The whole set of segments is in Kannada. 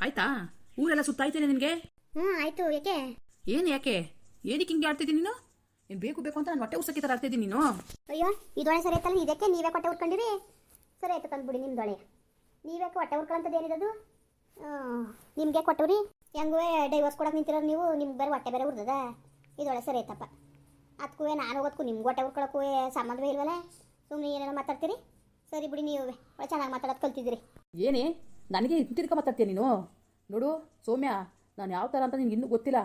ಆಯ್ತಾ? ಊರೆಲ್ಲ ಸುತ್ತಾಯ್ತೇನೆ ನಿನಗೆ? ಆಯ್ತು. ಯಾಕೆ? ಏನು ಯಾಕೆ? ಏನಕ್ಕೆ ಹಿಂಗೆ ಆಡ್ತಿದ್ದೀನಿ ನೀನು? ಏನು ಬೇಕು ಬೇಕು ಅಂತ ನಾನು ಹೊಟ್ಟೆ ಉಸಕ್ಕೆ ಥರ ಆಡ್ತಿದ್ದೀನಿ ನೀನು? ಅಯ್ಯೋ, ಇದೊಳೆ ಸರಿ ಆಯ್ತಲ್ಲ. ಇದಕ್ಕೆ ನೀವೇ ಹೊಟ್ಟೆ ಉಟ್ಕೊಂಡಿರಿ. ಸರಿ ಆಯ್ತು ತಂದ್ಬಿಡಿ ನಿಮ್ದೊಳೆ. ನೀವ್ಯಾಕೆ ಹೊಟ್ಟೆ ಉಟ್ಕೊಳ್ಳೋಂಥದ್ದು ಏನಿದದು? ನಿಮಗೆ ಕೊಟ್ಟವ್ರಿ. ಹೆಂಗೂ ಡೈವರ್ಸ್ ಕೊಡಕ್ಕೆ ನಿಂತಿರೋರು ನೀವು. ನಿಮ್ಗೆ ಬೇರೆ ಹೊಟ್ಟೆ ಬೇರೆ ಉರ್ದದ. ಇದೊಳೆ ಸರಿ ಆಯ್ತಪ್ಪ. ಅದಕ್ಕೂ ನಾನು ಹೋಗೋದಕ್ಕೂ ನಿಮ್ಗೆ ಹೊಟ್ಟೆ ಉಟ್ಕೊಳ್ಳೋಕ್ಕೂ ಸಂಬಂಧವೇ ಇಲ್ವಲ್ಲ. ಸುಮ್ಮನೆ ಏನೇನೋ ಮಾತಾಡ್ತೀರಿ. ಸರಿ ಬಿಡಿ, ನೀವು ಚೆನ್ನಾಗಿ ಮಾತಾಡೋದು ಕಲ್ತಿದ್ದೀರಿ. ಏನೇ ನನಗೆ ತಿರ್ಕ ಮಾತಾಡ್ತೀಯ ನೀನು? ನೋಡು ಸೌಮ್ಯ, ನಾನು ಯಾವ ಥರ ಅಂತ ನಿನ್ಗೆ ಇನ್ನೂ ಗೊತ್ತಿಲ್ಲ.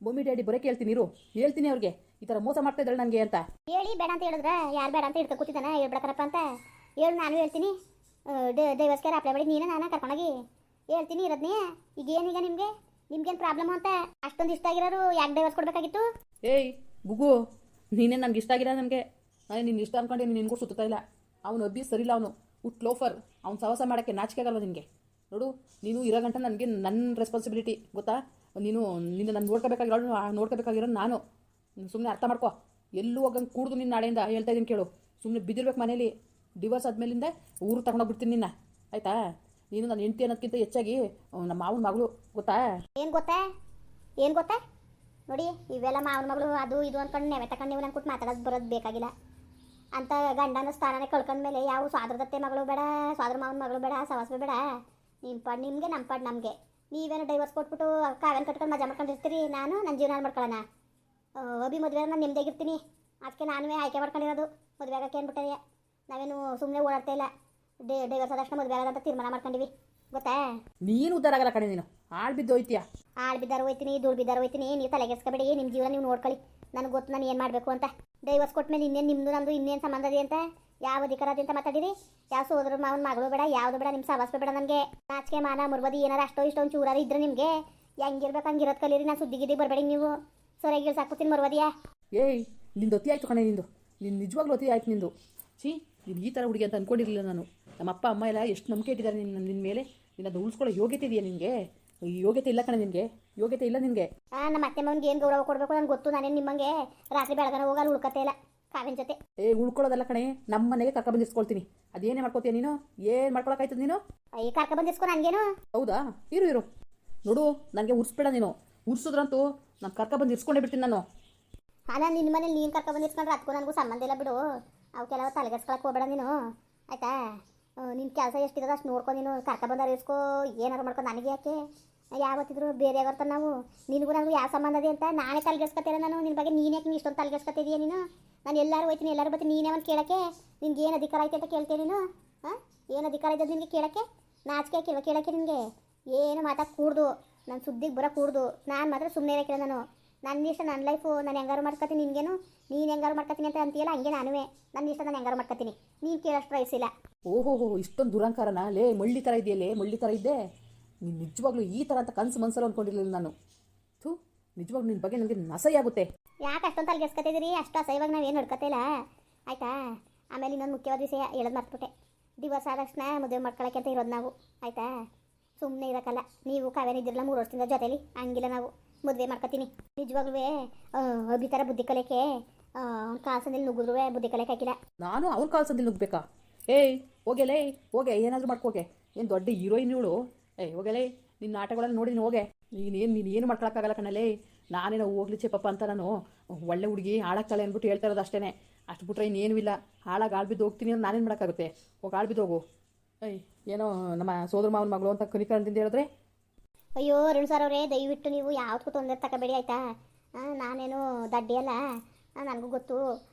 ಮಮ್ಮಿ ಡ್ಯಾಡಿ ಬರೋಕೆ ಹೇಳ್ತೀನಿ ಅವ್ರಿಗೆ ಈ ಥರ ಮೋಸ ಮಾಡ್ತಾ ಇದ್ದಾಳೆ ನನಗೆ ಅಂತ. ಹೇಳಿ ಬೇಡ ಅಂತ ಹೇಳಿದ್ರೆ ಯಾರು ಬೇಡ ಅಂತ ಹಿಡ್ಕೊ ಕೂತಿದ್ದಾನೆ ಹೇಳ್ಬಿಡಕರಪ್ಪ ಅಂತ ಹೇಳಿ ನಾನು ಹೇಳ್ತೀನಿ. ಡೈವರ್ಸ್ಗೆ ಅಪ್ಲೈ ಮಾಡಿ ನೀನೇ ನಾನು ಕರ್ಕೊಂಡೋಗಿ ಹೇಳ್ತೀನಿ ಇರೋದನ್ನೇ. ಈಗೇನೀಗ ನಿಮ್ಗೇನು ಪ್ರಾಬ್ಲಮ್ ಅಂತ ಅಷ್ಟೊಂದು ಇಷ್ಟ ಆಗಿರೋರು ಯಾಕೆ ಡೈವರ್ಸ್ ಕೊಡಬೇಕಾಗಿತ್ತು? ಏಯ್ ಗುಗು, ನೀನೇ ನನಗೆ ಇಷ್ಟ ಆಗಿಲ್ಲ. ನನಗೆ ನಾನು ನಿನ್ನ ಇಷ್ಟ ಅಂದ್ಕೊಂಡು ನಿನಗೂ ಸುತ್ತಾ ಇಲ್ಲ. ಅವನು ಅಬ್ಬಿ ಸರಿಲ್ಲ. ಅವನು ಲೋಫರ್. ಅವ್ನು ಸಹವಾಸ ಮಾಡೋಕ್ಕೆ ನಾಚಿಕೆ ಆಗಲ್ವ ನಿನಗೆ? ನೋಡು, ನೀನು ಇರೋ ಗಂಟ ನನಗೆ ನನ್ನ ರೆಸ್ಪಾನ್ಸಿಬಿಲಿಟಿ ಗೊತ್ತಾ? ನಿನ್ನ ನಾನು ನೋಡ್ಕೋಬೇಕಾಗಿರೋದು ನಾನು. ಸುಮ್ಮನೆ ಅರ್ಥ ಮಾಡ್ಕೊ. ಎಲ್ಲೂ ಹೋಗಂಗೆ ಕೂಡ್ದು ನಿನ್ನ ನಾಳೆಯಿಂದ ಹೇಳ್ತಾ ಇದ್ದೀನಿ ಕೇಳು. ಸುಮ್ಮನೆ ಬಿದ್ದಿರ್ಬೇಕು ಮನೇಲಿ. ಡಿವೋರ್ಸ್ ಆದಮೇಲಿಂದ ಊರು ತಗೊಂಡೋಗ್ಬಿಡ್ತೀನಿ ನಿನ್ನ, ಆಯಿತಾ? ನೀನು ನನ್ನ ಹೆಂಡತಿ ಅನ್ನೋದಕ್ಕಿಂತ ಹೆಚ್ಚಾಗಿ ನಮ್ಮ ಮಾವನ ಮಗಳು ಗೊತ್ತಾ? ಏನು ಗೊತ್ತಾ ನೋಡಿ, ಇವೆಲ್ಲ ಮಾವನ ಮಗಳು ಅದು ಇದು ಅಂದ್ಕೊಂಡು ನೆವೆ ತಗೊಂಡು ನೀವು ನಂಗೆ ಕೊಟ್ಟು ಮಾತಾಡೋದು ಬರೋದು ಬೇಕಾಗಿಲ್ಲ. ಅಂತ ಗಂಡನ ಸ್ಥಾನನೇ ಕಳ್ಕೊಂಡ್ಮೇಲೆ ಯಾವ ಸ್ವಾದ್ರದತ್ತೆ ಮಗಳು ಬೇಡ, ಸ್ವಾದ್ರ ಮಾವನ ಮಗಳು ಬೇಡ, ಸವಾಸ ಬೇಡ. ನಿಮ್ಮ ಪಾಡು ನಿಮಗೆ, ನಮ್ಮ ಪಾಡು ನಮಗೆ. ನೀವೇನು ಡೈವರ್ಸ್ ಕೊಟ್ಬಿಟ್ಟು ಕಾವೇನು ಕಟ್ಕೊಂಡು ಮಜಾ ಮಾಡ್ಕೊಂಡಿರ್ತೀರಿ. ನಾನು ನನ್ನ ಜೀವನ ಮಾಡ್ಕೊಳ್ಳೋಣ. ಅಭಿ ಮದುವೆ ನಾನು ನೆಮ್ಮದಿಯಾಗಿರ್ತೀನಿ. ಅದಕ್ಕೆ ನಾನುವೇ ಆಯ್ಕೆ ಮಾಡ್ಕೊಂಡಿರೋದು. ಮದುವೆ ಆಗೋಕ್ಕೆ ಏನ್ಬಿಟ್ಟೆ. ನಾವೇನು ಸುಮ್ಮನೆ ಓಡಾಡ್ತಾ ಇಲ್ಲ. ಡೈವರ್ಸ್ ಆದಷ್ಟು ಮದುವೆ ಆಗೋದಂತ ತೀರ್ಮಾನ ಮಾಡ್ಕೊಂಡಿವಿ ಗೊತ್ತಾ? ನೀನು ಉದ್ದಾರ ಆಗಲ್ಲ ಕಣೆ. ನೀನು ಆಳ್ ಬಿದ್ದು ಹೋಯ್ತೀಯ. ಆಳ್ ಬಿದ್ದಾರು ಹೋಯ್ತೀನಿ, ಧೂಳು ಬಿದ್ದಾರು ಹೋಯ್ತೀನಿ. ನೀವು ತಲೆಗೆಸ್ಕೊಬೇಡಿ. ನಿಮ್ಮ ಜೀವನ ನೀವು ನೋಡ್ಕೊಳ್ಳಿ. ನನಗೆ ಗೊತ್ತು ನಾನು ಏನು ಮಾಡಬೇಕು ಅಂತ. ಡೈವರ್ಸ್ ಕೊಟ್ಮೇಲೆ ಇನ್ನೇನು ನಿಮ್ಮದು ನಮ್ಮದು ಇನ್ನೇನು ಸಂಬಂಧ ಇದೆ ಅಂತ ಯಾವ ಅಧಿಕಾರ ಅದೇ ಅಂತ ಮಾತಾಡಿರಿ. ಯಾವ ಸೋದರ ಮಾವನ ಮಗಳು ಬೇಡ, ಯಾವುದು ಬೇಡ, ನಿಮ್ಮ ಸವಾಸ ಬೇಡ. ನನಗೆ ನಾಚಿಕೆ ಮಾನ ಮುರ್ಬದಿ ಏನಾರು ಅಷ್ಟೋ ಇಷ್ಟೊಂದು ಚೂರಾರು ಇದ್ರೆ ನಿಮಗೆ ಹೆಂಗಿರ್ಬೇಕು ಹಂಗಿರೋದು ಕಲೀರಿ. ನಾನು ಸುದ್ದಿಗಿದ್ದಿ ಬರಬೇಡಿ ನೀವು. ಸರಿಯಾಗಿ ಸಾಕ್ಬಿಡ್ತೀನಿ ಮುರ್ಬದಿಯಾ. ಏಯ್, ನಿಂದು ಅತಿ ಆಯಿತು ಕಣೆ. ನಿನ್ನ ನಿಜವಾಗ್ಲೂ ಅತಿ ಆಯ್ತು ನಿಂದು. ನೀನು ಈ ಥರ ಹುಡುಗಿ ಅಂತ ಅಂದ್ಕೊಂಡಿರಲಿಲ್ಲ ನಾನು. ನಮ್ಮ ಅಪ್ಪ ಅಮ್ಮ ಎಲ್ಲ ಎಷ್ಟು ನಂಬಿಕೆ ಇಟ್ಟಿದ್ದಾರೆ ನಿನ್ನ ಮೇಲೆ. ನಿನ್ನದು ಉಳಿಸ್ಕೊಳ್ಳೋ ಯೋಗ್ಯತೆ ಇದೆಯಾ ನಿನಗೆ? ಯೋಗ್ಯತೆ ಇಲ್ಲ ಕಣೆ ನಿನಗೆ. ಯೋಗ್ಯತೆ ಇಲ್ಲ ನಿನಗೆ. ನಮ್ಮ ಅತ್ತೆ ಮಗನಿಗೆ ಏನು ಗೌರವ ಕೊಡಬೇಕು ನನಗೆ ಗೊತ್ತು. ನಾನೇನು ನಿಮ್ಮಂಗೆ ರಾತ್ರಿ ಬೆಳಗನ ಹೋಗಲ್ಲ ಉಳ್ಕತ್ತೆ ಇಲ್ಲ ಕಾವಿನ ಜೊತೆ. ಉಳ್ಕೊಳ್ಳೋದಲ್ಲ ಕಣೆ, ನಮ್ಮ ಮನೆಗೆ ಕರ್ಕೊಂಡ್ಬಂದಿಸ್ಕೊಳ್ತೀನಿ. ಅದೇನೇ ಮಾಡ್ಕೋತೀಯ ನೀನು? ಏನು ಮಾಡ್ಕೊಳಕ್ಕಾಯ್ತದ ನೀನು? ಕರ್ಕೊಂಡ್ಬಂದಿಸ್ಕೊ ನನಗೇನು? ಹೌದಾ? ಇರು ನೋಡು, ನನಗೆ ಉರ್ಸ್ಬೇಡ ನೀನು. ಉರ್ಸಿದ್ರಂತೂ ನಾನು ಕರ್ಕೊಂಡ್ಬಂದು ಇರ್ಸ್ಕೊಂಡೇ ಬಿಡ್ತೀನಿ ನಾನು. ನಾನು ನಿನ್ನ ಮನೇಲಿ ನೀನು ಕರ್ಕೊಂಡ್ಬಂದಿಸ್ಕೊಂಡ್ರೆ ಅದಕ್ಕೂ ನನಗೂ ಸಂಬಂಧ ಇಲ್ಲ ಬಿಡು. ಅವಕ್ಕೆಲ್ಲ ತಲೆಗೆಡ್ಸ್ಕೊಳಕ್ಕೆ ಹೋಗಬೇಡ ನೀನು, ಆಯಿತಾ? ನಿನ್ನ ಕೆಲಸ ಎಷ್ಟಿರೋದು ಅಷ್ಟು ನೋಡ್ಕೊಂಡು ನೀನು ಕರ್ಕೊಂಡ್ಬಂದಾರು ಇರ್ಸ್ಕೊ. ಏನಾರು ಮಾಡ್ಕೊಂಡು ನನಗೆ ಯಾಕೆ? ಯಾವತ್ತಿದ್ರು ಬೇರೆ ಆಗಿರ್ತಾನೆ ನಾವು. ನಿನಗೂ ನನಗೂ ಯಾವ ಸಂಬಂಧ ಇದೆ ಅಂತ ನಾನೇ ತಲೆಗೆಡ್ಸ್ಕೊತೀರ ನಾನು. ನಿನ್ನ ಬಗ್ಗೆ ನೀನು ಯಾಕೆ ಇಷ್ಟೊಂದು ತಲೆಗೆಡ್ಸ್ಕೊತಿದೀಯ ನೀನು? ನಾನು ಎಲ್ಲರೂ ಹೋಯ್ತೀನಿ, ಎಲ್ಲರೂ ಬರ್ತೀನಿ. ನೀನೇ ಒಂದು ಕೇಳೋಕ್ಕೆ ನಿನ್ಗೆ ಏನು ಅಧಿಕಾರ ಐತೆ ಅಂತ ಕೇಳ್ತೀನಿ ನೀನು? ಏನು ಅಧಿಕಾರ ಇದೆ ನಿನಗೆ ಕೇಳೋಕ್ಕೆ? ನಾಚಿಕೆ ಹಾಕಿಲ್ವ ಕೇಳೋಕ್ಕೆ ನಿನಗೆ? ಏನು ಮಾತಾಡಿ ಕೂಡ್ದು ನನ್ನ ಸುದ್ದಿಗೆ ಬರೋ ಕೂಡ್ದು. ನಾನು ಮಾತ್ರ ಸುಮ್ಮನೆ ಇರೋಕ್ಕಿಲ್ಲ. ನನ್ನ ಇಷ್ಟ, ನನ್ನ ಲೈಫು, ನಾನು ಹೆಂಗಾರು ಮಾಡ್ಕೊತೀನಿ. ನಿನಗೇನು ನೀನು ಹೆಂಗಾರು ಮಾಡ್ಕೊತೀನಿ ಅಂತ ಅಂತೀಯಲ್ಲ, ಹಂಗೆ ನಾನುವೇ ನನ್ನ ಇಷ್ಟ ನಾನು ಹೆಂಗಾರು ಮಾಡ್ಕೊತೀನಿ. ನೀನು ಕೇಳೋಷ್ಟು ವಯಸ್ಸಿಲ್ಲ. ಓಹೋ, ಇಷ್ಟೊಂದು ದುರಂಕಾರನ ಲೇ? ಮಳ್ಳಿ ಥರ ಇದೆಯಲ್ಲೇ, ಮಳ್ಳಿ ಥರ ಇದ್ದೆ ನೀನು. ನಿಜವಾಗ್ಲೂ ಈ ಥರ ಅಂತ ಕನಸು ಮನಸ್ಸಲ್ಲಿ ಅಂದ್ಕೊಂಡಿರಲಿಲ್ಲ ನಾನು. ನಿಜವಾಗ್ಲೂ ನಿನ್ನ ಬಗ್ಗೆ ನನಗೆ ಅಸಹ್ಯ ಆಗುತ್ತೆ. ಯಾಕೆ ಅಷ್ಟೊಂದು ತಲೆಗೆಸ್ಕೊತಿದ್ದೀರಿ? ಅಷ್ಟು ಅಸಹ್ಯವಾಗಿ ನಾವೇನು ನಡ್ಕೊತಿಲ್ಲ, ಆಯಿತಾ? ಆಮೇಲೆ ಇನ್ನೊಂದು ಮುಖ್ಯವಾದ ವಿಷಯ ಹೇಳೋದು ಮರ್ತ್ಬಿಟ್ಟೆ. ಡಿವೋರ್ಸ್ ಆದ ತಕ್ಷಣ ಮದುವೆ ಮಾಡ್ಕೊಳಕ್ಕೆ ಅಂತ ಇರೋದು ನಾವು, ಆಯಿತಾ? ಸುಮ್ಮನೆ ಇರೋಕ್ಕಲ್ಲ. ನೀವು ಕಾವೇರಿ ಇದ್ದಿರಲ್ಲ 3 ವರ್ಷದಿಂದ ಜೊತೆಲಿ, ಹಂಗಿಲ್ಲ. ನಾವು ಮದುವೆ ಮಾಡ್ಕೊತೀನಿ. ನಿಜವಾಗ್ಲೂ ಅಭಿ ಥರ ಬುದ್ಧಿ ಕಲಿಯೋಕ್ಕೆ ಕಾಲ್ಸಂದಲ್ಲಿ ನುಗ್ಗಿದ್ರು ಬುದ್ಧಿ ಕಲಿಯೋಕೆ ಹಾಕಿಲ್ಲ. ನಾನು ಅವ್ರ ಕಾಲ್ಸಂದಲ್ಲಿ ನುಗ್ಬೇಕಾ? ಹೋಗೆಲೇ, ಹೋಗೆ, ಏನಾದರೂ ಮಾಡ್ಕೋಕೆ. ಏನು ದೊಡ್ಡ ಹೀರೋಯಿನ್ ಇವಳು? ಹೋಗೆಲೇ, ನಿನ್ನ ಆಟಗಳನ್ನು ನೋಡಿ ಹೋಗೆ. ನೀನೇನು ಮಾಡ್ಕೊಳಕ್ಕಾಗಲ್ಲ ಕಣಲೇ. ನಾನೇನೋ ಹೋಗ್ಲಿ ಚೆಪ್ಪಪ್ಪ ಅಂತ ನಾನು ಒಳ್ಳೆ ಹುಡುಗಿ ಹಾಳಾಗ್ತಾಳೆ ಅಂದ್ಬಿಟ್ಟು ಹೇಳ್ತಾ ಇರೋದು ಅಷ್ಟೇ. ಅಷ್ಟು ಬಿಟ್ರೆ ಇನ್ನೇನು ಇಲ್ಲ. ಹಾಳಾಗಿ ಆಳ್ಬಿದ್ದು ಹೋಗ್ತೀನಿ ಅಂತ ನಾನೇನು ಮಾಡೋಕ್ಕಾಗುತ್ತೆ? ಹೋಗಿ ಆಳ್ಬಿದ್ದು ಹೋಗು. ಏನೋ ನಮ್ಮ ಸೋದರ ಮಾವನ ಮಗಳು ಅಂತ ಕನಿಕರಣದಿಂದ ಹೇಳಿದ್ರೆ. ಅಯ್ಯೋ ಅರುಣ್ ಸರ್ ಅವರೇ, ದಯವಿಟ್ಟು ನೀವು ಯಾವ್ದಕ್ಕೂ ತೊಂದರೆ ತಗೋಬೇಡಿ, ಆಯಿತಾ? ನಾನೇನು ದಡ್ಡಿ ಅಲ್ಲ, ನನಗೂ ಗೊತ್ತು.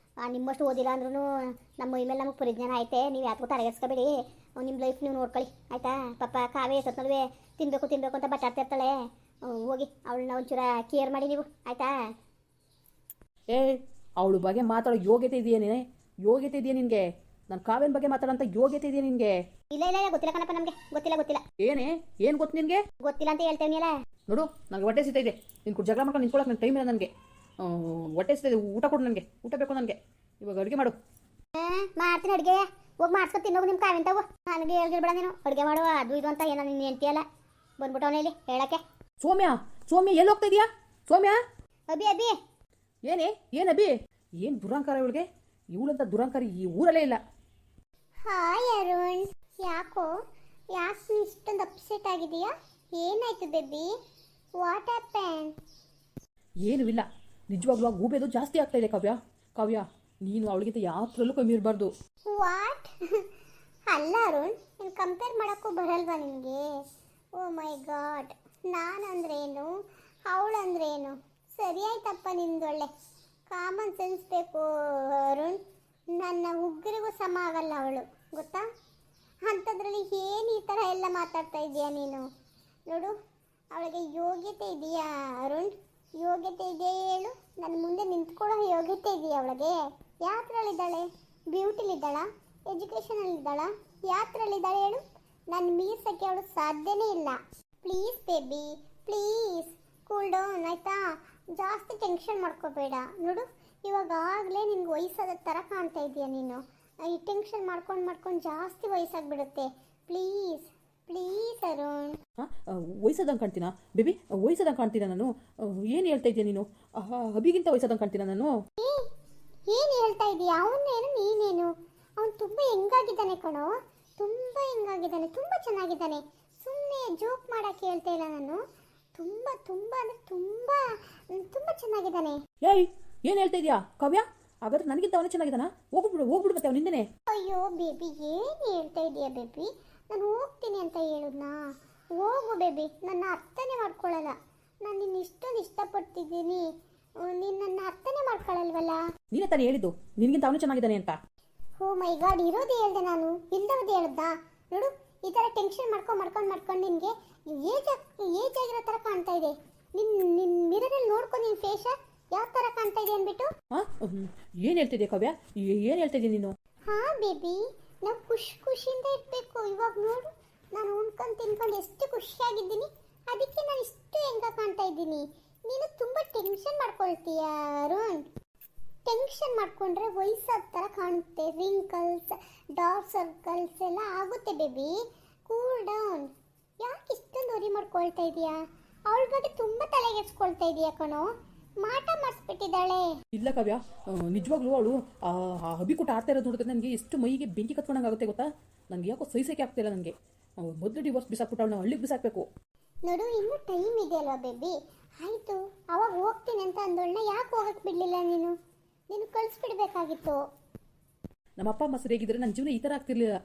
ನಿಮ್ಮಷ್ಟು ಓದಿಲ್ಲ ಅಂದ್ರೂ ನಮ್ಮ ಮೈ ಮೇಲೆ ನಮಗೆ ಪರಿಜ್ಞಾನ ಐತೆ. ನೀವು ಯಾವ್ದಕ್ಕೂ ತಲೆಗೆಡ್ಸ್ಕೊಬೇಡಿ. ನಿಮ್ಮ ಲೈಫ್ ನೀವು ನೋಡ್ಕೊಳ್ಳಿ, ಆಯಿತಾ? ಪಾಪ ಕಾವೇ ಎಷ್ಟೊತ್ತಲ್ವೇ ತಿನ್ನಬೇಕು ಅಂತ ಬಟ್ಟಾಡ್ತಾ ಇರ್ತಾಳೆ. ಹೋಗಿ ಅವಳನ್ನ ಒಂಚೂರ ಕೇರ್ ಮಾಡಿ ನೀವು, ಆಯಿತಾ? ಅವಳ ಬಗ್ಗೆ ಮಾತಾಡೋ ಯೋಗ್ಯತೆ ಇದೆಯಾ ನೀನೆ? ಯೋಗ್ಯತೆ ಇದೆಯಾ ನಿನಗೆ? ನಾನು ಕಾವ್ಯನ ಬಗ್ಗೆ ಮಾತಾಡೋಂಥ ಯೋಗ್ಯತೆ ಇದೆಯಾ ನಿನಗೆ? ಇಲ್ಲ ಗೊತ್ತಿಲ್ಲ ಕಣಪ್ಪ, ನಮಗೆ ಗೊತ್ತಿಲ್ಲ. ಏನು ಗೊತ್ತು ನಿನಗೆ? ಗೊತ್ತಿಲ್ಲ ಅಂತ ಹೇಳ್ತೇವೆ ಅಲ್ಲ. ನೋಡು, ನನಗೆ ಹೊಟ್ಟೆ ಸಿಗ್ತಾ ಇದೆ. ನಿನ್ನ ಜಗಳ ಮಾಡ್ಕೊಂಡು ನಿಂತ್ಕೊಳ್ಳೋಕೆ ನನ್ನ ಟೈಮ್ ಇಲ್ಲ ನನಗೆ. ಹೊಟ್ಟೆ ಸಿಗ್ತಾ ಇದೆ. ಊಟ ಕೊಡು ನನಗೆ. ಊಟ ಬೇಕು ನನಗೆ. ಇವಾಗ ಅಡುಗೆ ಮಾಡು. ಮಾಡ್ತೀನಿ ಅಡುಗೆ. ಹೋಗಿ ಮಾಡ್ಸ್ಕೊತೀನಿ ಹೋಗು. ನಿಮ್ಮ ಕಾವಿನ ತಾವು ನನಗೆ ಹೇಳ್ಗಿರ್ಬೇಡ ನೀನು. ಅಡುಗೆ ಮಾಡುವ ಅದು ಇದು ಅಂತ ಏನೋ ನಿನ್ನ ಹೆಂಡ್ತಿಯಲ್ಲ ಬಂದ್ಬಿಟ್ಟವನೇ ಇಲ್ಲಿ ಹೇಳಕ್ಕೆ. ಸೌಮ್ಯ ಎಲ್ಲಿ ಹೋಗ್ತಾ ಇದೀಯಾ? ಸೌಮ್ಯ, ಅಭಿ ಏನು ಅಭಿ? ಏನು ದುರಂಕಾರ ಇವಳಿಗೆ? ಇವಳಂತ ದುರಂಕಾರಿ ಈ ಊರಲ್ಲೇ ಇಲ್ಲ. ಹಾಯ್ ಅರುಣ್, ಯಾಕೆ ಇಷ್ಟೊಂದು ಅಪ್ಸೆಟ್ ಆಗಿದೆಯಾ? ಏನಾಯ್ತು ಬೇಬಿ? What happen? ಏನೂ ಇಲ್ಲ, ನಿಜವಾಗ್ಲೂ ಆ ಗೂಬೆದು ಜಾಸ್ತಿ ಆಗ್ತಾ ಇದೆ ಕಾವ್ಯ. ಕಾವ್ಯ, ನೀನು ಅವಳಿಗಿಂತ ಯಾತ್ರಲ್ಲೂ ಕಮ್ಮಿ ಇರಬಾರ್ದು. ವಾಟ್? ಅಲ್ಲ ಅರುಣ್, ನೀನು ಕಂಪೇರ್ ಮಾಡೋಕ್ಕೂ ಬರಲ್ವಾ ನಿನಗೆ? ಓ ಮೈ ಗಾಡ್, ನಾನಂದ್ರೇನು ಅವಳಂದ್ರೇನು? ಸರಿ ಆಯ್ತಪ್ಪ ನಿಂದೊಳ್ಳೆ ಕಾಮನ್ ಸೆನ್ಸ್ ಬೇಕು ಅರುಣ್. ನನ್ನ ಉಗ್ರಿಗೂ ಸಮ ಆಗಲ್ಲ ಅವಳು, ಗೊತ್ತಾ? ಅಂಥದ್ರಲ್ಲಿ ಏನು ಈ ಥರ ಎಲ್ಲ ಮಾತಾಡ್ತಾ ಇದೀಯಾ ನೀನು? ನೋಡು, ಅವಳಿಗೆ ಯೋಗ್ಯತೆ ಇದೆಯಾ ಅರುಣ್? ಯೋಗ್ಯತೆ ಇದೆಯಾ ಹೇಳು? ನನ್ನ ಮುಂದೆ ನಿಂತ್ಕೊಳ್ಳೋ ಯೋಗ್ಯತೆ ಇದೆಯಾ ಅವಳಿಗೆ? ಯಾತ್ರಲ್ಲಿದ್ದಾಳೆ? ಬ್ಯೂಟಿಲಿದ್ದಾಳ? ಎಜುಕೇಷನಲ್ಲಿದ್ದಾಳ? ಯಾತ್ರಲ್ಲಿದ್ದಾಳೆ ಹೇಳು? ನಾನು ಮೀರ್ಸೋಕ್ಕೆ ಅವಳು ಸಾಧ್ಯನೇ ಇಲ್ಲ. Please baby, please cool down ಆಯಿತಾ? ಜಾಸ್ತಿ ಟೆನ್ಷನ್ ಮಾಡ್ಕೋಬೇಡ. ನೋಡು, ಇವಾಗಲೇ ನಿನ್ಗೆ ವಯಸ್ಸಾದ ಥರ ಕಾಣ್ತಾ ಇದೆಯಾ ನೀನು. ಈ ಟೆನ್ಷನ್ ಮಾಡ್ಕೊಂಡು ಜಾಸ್ತಿ ವಯಸ್ಸಾಗ್ಬಿಡುತ್ತೆ. Please please Arun. ಹಾಂ, ವಯಸ್ಸದಂಗೆ ಕಾಣ್ತೀನಾ ಬೇಬಿ? ವಯಸ್ಸದಂಗೆ ಕಾಣ್ತೀನ ನಾನು? ಏನು ಹೇಳ್ತಾ ಇದ್ದೀಯ ನೀನು? ಅಭಿಗಿಂತ ವಯಸ್ಸದಂಗೆ ಕಾಣ್ತೀನ ನಾನು? ಏನು ಹೇಳ್ತಾ ಇದೀಯ? ಅವನೇನು ನೀನೇನು? ಅವನು ತುಂಬ ಹೆಂಗಾಗಿದ್ದಾನೆ ಕಣೋ, ತುಂಬ ಹೆಂಗಾಗಿದ್ದಾನೆ, ತುಂಬ ಚೆನ್ನಾಗಿದ್ದಾನೆ. ಸುಮ್ಮನೆ ಜೋಕ್ ಮಾಡೋಕ್ಕೆ ಹೇಳ್ತಾ ಇಲ್ಲ ನಾನು. ತುಂಬ ತುಂಬ ಅಂದರೆ ತುಂಬ ತುಂಬ ಚೆನ್ನಾಗಿದ್ದಾನೆ. ಏಯ್, ಏನು ಹೇಳ್ತಾ ಇದೀಯಾ ಕಾವ್ಯ? ಹಾಗಾದ್ರೆ ನನಗಿಂತ ಅವನೇ ಚೆನ್ನಾಗಿದ್ದಾನಾ? ಹೋಗ್ಬಿಡು ಮತ್ತೆ ಅವನಿಂದನೇ. ಅಯ್ಯೋ ಬೇಬಿ, ಏನು ಹೇಳ್ತಾ ಇದೀಯಾ ಬೇಬಿ? ನಾನು ಹೋಗ್ತೀನಿ ಅಂತ ಹೇಳಿದ್ನಾ? ಹೋಗು ಬೇಬಿ, ನನ್ನ ಅರ್ಥನೇ ಮಾಡ್ಕೊಳ್ಳಲ್ಲ. ನಾನು ನಿನ್ನ ಇಷ್ಟೊಂದು ಇಷ್ಟಪಡ್ತಿದ್ದೀನಿ, ನೀನು ನನ್ನ ಅರ್ಥನೇ ಮಾಡ್ಕೊಳ್ಳಲ್ವಲ್ಲ? ನೀನೇ ತಾನೇ ಹೇಳಿದ್ದು ನಿನಗಿಂತ ಅವನು ಚೆನ್ನಾಗಿದ್ದಾನೆ ಅಂತ. ಓ ಮೈ ಗಾಡ್, ಇರೋದೇ ಹೇಳ್ದೆ ನಾನು, ಇಲ್ದವದೇ ಹೇಳ್ದಾ? ನೋಡು, ಈ ಥರ ಟೆನ್ಷನ್ ಮಾಡ್ಕೊಂಡು ನಿನಗೆ ಏಜ್ ಆಗಿರೋ ಥರ ಕಾಣ್ತಾ ಇದೆ. ನಿನ್ನ ಮಿರರಲ್ಲಿ ನೋಡ್ಕೊಂಡು ನಿನ್ನ ಫೇಶ ಯಾವ ಥರ ಕಾಣ್ತಾ ಇದೆ ಅಂದ್ಬಿಟ್ಟು. ಹಾಂ, ಏನು ಹೇಳ್ತಿದ್ದೆ ಕಾವ್ಯ? ಏನು ಹೇಳ್ತಿದ್ದೀನಿ ನೀನು? ಹಾಂ ಬೇಬಿ, ನಾವು ಖುಷಿಯಿಂದ ಇರಬೇಕು. ಇವಾಗ ನೋಡು, ನಾನು ತಿನ್ಕೊಂಡು ಎಷ್ಟು ಖುಷಿಯಾಗಿದ್ದೀನಿ, ಅದಕ್ಕೆ ನಾನು ಇಷ್ಟು ಹೆಂಗ ಕಾಣ್ತಾ ಇದ್ದೀನಿ. ನೀನು ತುಂಬ ಟೆನ್ಷನ್ ಮಾಡ್ಕೊಳ್ತೀಯ ಅರುಣ್. ಟೆನ್ಷನ್ ಮಾಡ್ಕೊಂಡ್ರೆ ವಯಸ್ಸಾದ ಥರ ಕಾಣುತ್ತೆ. ರಿಂಕಲ್ಸ್, ಡಾರ್ಕ್ ಸರ್ಕಲ್ಸ್ ಎಲ್ಲ ಆಗುತ್ತೆ ಬೇಬಿ. Cool down. ಯಾಕೆ ಇಷ್ಟೊಂದು ವರಿ ಮಾಡ್ಕೊಳ್ತಾ ಇದೀಯಾ? ಅವಳ ಬಗ್ಗೆ ತುಂಬ ತಲೆಗೆಡ್ಸ್ಕೊಳ್ತಾ ಇದೀಯಾ ಕಣೋ. ಮಾಟ ಮಾಡಿಸ್ಬಿಟ್ಟಿದ್ದಾಳೆ. ಇಲ್ಲ ಕಾವ್ಯ, ನಿಜವಾಗ್ಲೂ ಅವಳು ಅಭಿಕೂಟ ಆಡ್ತಾ ಇರೋದು ನೋಡಿದ್ರೆ ನನಗೆ ಎಷ್ಟು ಮೈಗೆ ಬೆಂಕಿ ಕತ್ಕೊಂಡಂಗೆ ಆಗುತ್ತೆ ಗೊತ್ತಾ? ನನಗೆ ಯಾಕೋ ಸಹಿಸೋಕೆ ಆಗ್ತಿಲ್ಲ ನನಗೆ. ಮೊದಲು ಡಿವೋರ್ಸ್ ಬಿಸಾಕ್ಬಿಟ್ಟು ಅವಳು ಹಳ್ಳಿಗೆ ಬಿಸಾಕಬೇಕು. ನೋಡು, ಇನ್ನೂ ಟೈಮ್ ಇದೆ ಅಲ್ವಾ ಬೇಬಿ? ಆಯಿತು, ಅವಾಗ ಹೋಗ್ತೀನಿ ಅಂತ ಅಂದೋಳನ್ನ ಯಾಕೆ ಹೋಗಕ್ಕೆ ಬಿಡಲಿಲ್ಲ ನೀನು? ಕಳಿಸ್ಬಿಡ್ಬೇಕಾಗಿತ್ತು. ನಮ್ಮ ಅಪ್ಪ ಅಮ್ಮ ಸರಿಯಾಗಿದ್ದರೆ ನನ್ನ ಜೀವನ ಈ ಥರ ಆಗ್ತಿರ್ಲಿಲ್ಲ.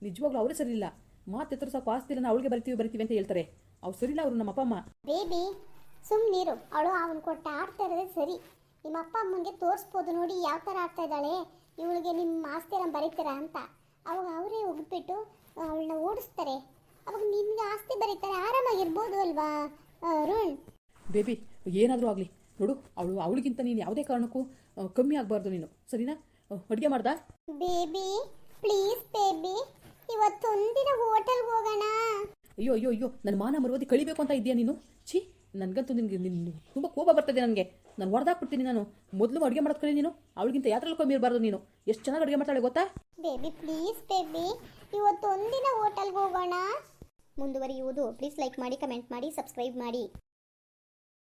ನಿಜವಾಗ್ಲೂ ಅವರೇ ಸರಿ ಇಲ್ಲ. ಮಾತೆತ್ತರು ಸಾಕು, ಆಸ್ತಿಲ್ಲ ಅವಳಿಗೆ ಬರಿತೀವಿ ಅಂತ ಹೇಳ್ತಾರೆ. ಅವ್ರು ಸರಿಯಿಲ್ಲ, ಅವರು ನಮ್ಮ ಅಪ್ಪ ಅಮ್ಮ. ಬೇಬಿ ಸುಮ್ಮನಿರು, ಅವಳು ಅವನು ಕೊಟ್ಟ ಆಡ್ತಾ ಇರೋದೇ ಸರಿ. ನಿಮ್ಮ ಅಪ್ಪ ಅಮ್ಮನಿಗೆ ತೋರಿಸ್ಬೋದು, ನೋಡಿ ಯಾವ ಥರ ಆಡ್ತಾ ಇದ್ದಾಳೆ, ಇವಳಿಗೆ ನಿಮ್ಮ ಆಸ್ತಿ ಎಲ್ಲ ಬರೀತೀರಾ ಅಂತ. ಅವಾಗ ಅವರೇ ಹೋಗ್ಬಿಟ್ಟು ಅವಳನ್ನ ಓಡಿಸ್ತಾರೆ. ಅವಾಗ ನಿಮ್ಗೆ ಆಸ್ತಿ ಬರೀತಾರೆ, ಆರಾಮಾಗಿರ್ಬೋದು ಅಲ್ವಾ ಅರುಣ್? ಬೇಬಿ ಏನಾದರೂ ಆಗಲಿ ನೋಡು, ಅವಳಿಗಿಂತ ನೀನು ಯಾವುದೇ ಕಾರಣಕ್ಕೂ ಕಮ್ಮಿ ಆಗಬಾರ್ದು ನೀನು, ಸರಿನಾ? ಅಡುಗೆ ಮಾಡ್ದಾ? ಬೇಬಿ ಪ್ಲೀಸ್ ಬೇಬಿ, ಇವತ್ತೊಂದಿನ ಹೋಟೆಲ್ಗೆ ಹೋಗೋಣ. ಅಯ್ಯೋ ನನ್ನ ಮಾನ ಮರುವದಿ ಕಳಿಬೇಕು ಅಂತ ಇದೆಯಾ ನೀನು? ನನಗಂತೂ ನಿನ್ನ ತುಂಬ ಕೋಪ ಬರ್ತದೆ ನನಗೆ. ನಾನು ಹೊಡೆದಾಕ್ಬಿಡ್ತೀನಿ ನಾನು. ಮೊದಲು ಅಡುಗೆ ಮಾಡೋದು ಕಲಿ ನೀನು. ಅವಳಿಗಿಂತ ಯಾತ್ರಲ್ಲೂ ಕಮ್ಮಿ ಇರಬಾರ್ದು ನೀನು. ಎಷ್ಟು ಚೆನ್ನಾಗಿ ಅಡುಗೆ ಮಾಡ್ತಾಳೆ ಗೊತ್ತಾ? ಬೇಬಿ ಪ್ಲೀಸ್ ಬೇಬಿ, ಇವತ್ತೊಂದಿನ ಹೋಟೆಲ್ಗೆ ಹೋಗೋಣ. ಮುಂದುವರಿಯುವುದು. ಪ್ಲೀಸ್ ಲೈಕ್ ಮಾಡಿ, ಕಮೆಂಟ್ ಮಾಡಿ, ಸಬ್ಸ್ಕ್ರೈಬ್ ಮಾಡಿ.